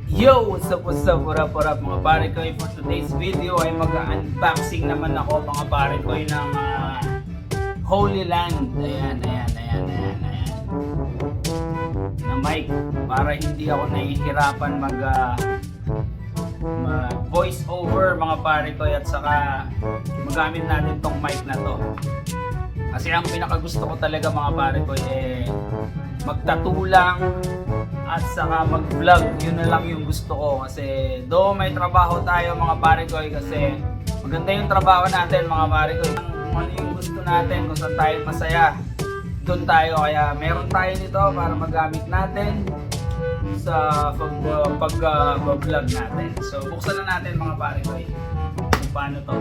Yo! What's up, what up mga pare ko? For today's video ay mag-unboxing naman ako mga pare ko ng Holy Land. Ayan. Na mic para hindi ako nahihirapan mag voice over mga pare ko at saka magamit natin tong mic na to. Kasi ang pinakagusto ko talaga mga pare ko magtatulang at saka mag-vlog. Yun na lang yung gusto ko kasi do may trabaho tayo mga pare ko kasi maganda yung trabaho natin mga pare ko. Kung ano yung gusto natin, kung saan tayo masaya, doon tayo. Kaya meron tayo nito para magamit natin sa pag-vlog natin. So buksan na natin mga pare ko kung paano to.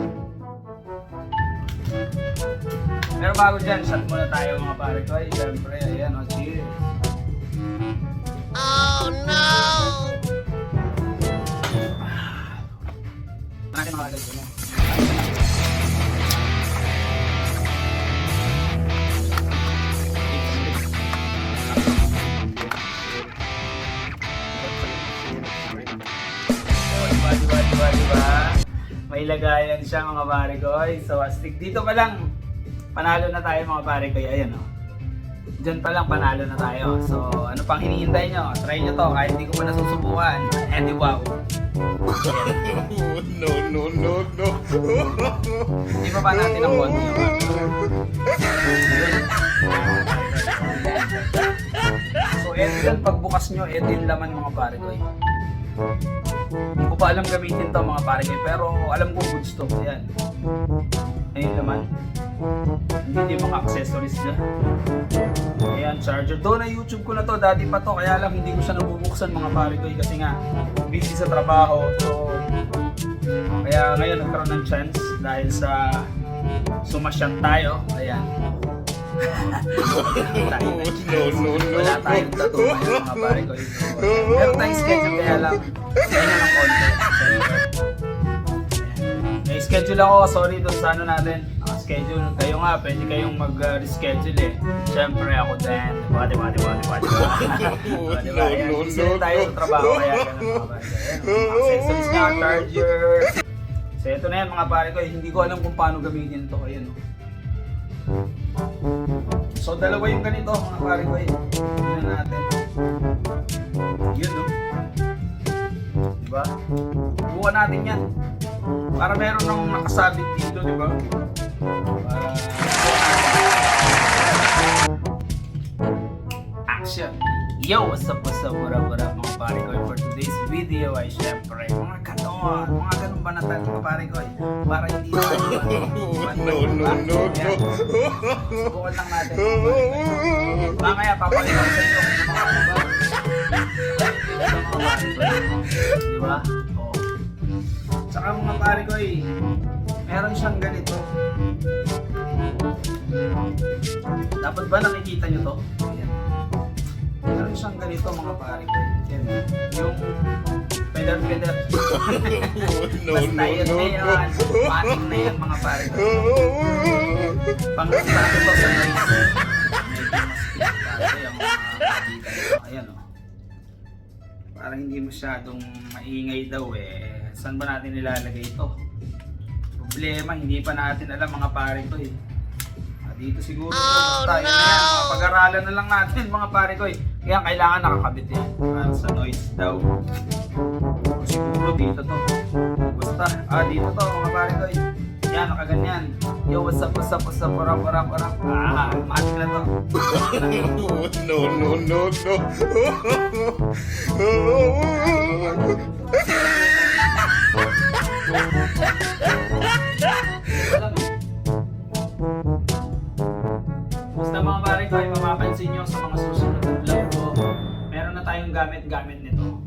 Pero bago dyan, shot muna tayo mga pare ko. Siyempre, ayan o, cheers! Oh no! Natin mga pare ko mo. Diba? May lagayan siya mga pare ko. So astig dito pa lang panalo na tayo mga pare ko. Ayan o. Diyan pa lang panalo na tayo. So ano pang hinihintay nyo? Try nyo to kahit hindi ko pa nasusubukan. Eh di wow. No. Hindi pa natin ang konti yung So eto yan pagbukas nyo. Eto yung laman mga pare ko. Hindi ko pa alam gamitin to mga pare ko. Pero alam ko goods to. Ayan. Ayun laman. Hindi yung mga accessories niya. Ayan, charger. Doon na YouTube ko na to, dati pa to. Kaya lang hindi ko siya nabubuksan mga pare ko kasi nga busy sa trabaho. So, kaya ngayon nagkaroon ng chance dahil sa sumasyat tayo. Ayan. Wala tayong tattoo ngayon mga pare ko. Meron tayong schedule kaya lang kaya na ng konti. May schedule ako, sorry doon sa ano natin. Schedule. Kayo nga, pwede kayong mag-reschedule eh. Siyempre ako din. Diba? Diba? Ayan, busy tayo sa trabaho kaya ganun mga pare ko. Ayan, accessories nga, charger. So ito na yan mga pare ko, hindi ko alam kung paano gamitin to. Ayan o. So dalawa yung ganito mga pare ko. Tignan natin. Yun o. Diba? Buka natin yan. Para meron nang nakasabit dito, diba? Para action. Yo, what's up, what up mga pare ko. For today's video ay syempre mga ganun ba natin mga pare ko para hindi na No. subukan lang natin mamaya papakita ko sa inyo mga pare ko diba? Oh. Tsaka mga pare ko meron siyang ganito. Dapat ba nakikita nyo to? Ayan. Meron siyang ganito mga pare ko. Ayan. Yung pedal. Basta yun na yan. Pating na yan mga pare ko. Pang-start ito sa noise. Medyo mas ayan o. Parang hindi masyadong maingay daw eh. Saan ba natin nilalagay ito? Problema, hindi pa natin alam mga pare ko dito siguro basta yun na yan, pag-aralan na lang natin mga pare ko kaya kailangan nakakabit yan para sa noise daw siguro dito to basta, dito to mga pare ko yan, nakaganyan. Yo, what's up, warap matik na to. No. Basta mga pare ko ay mapapansin nyo sa mga susunod na vlog ko, meron na tayong gamit nito. No.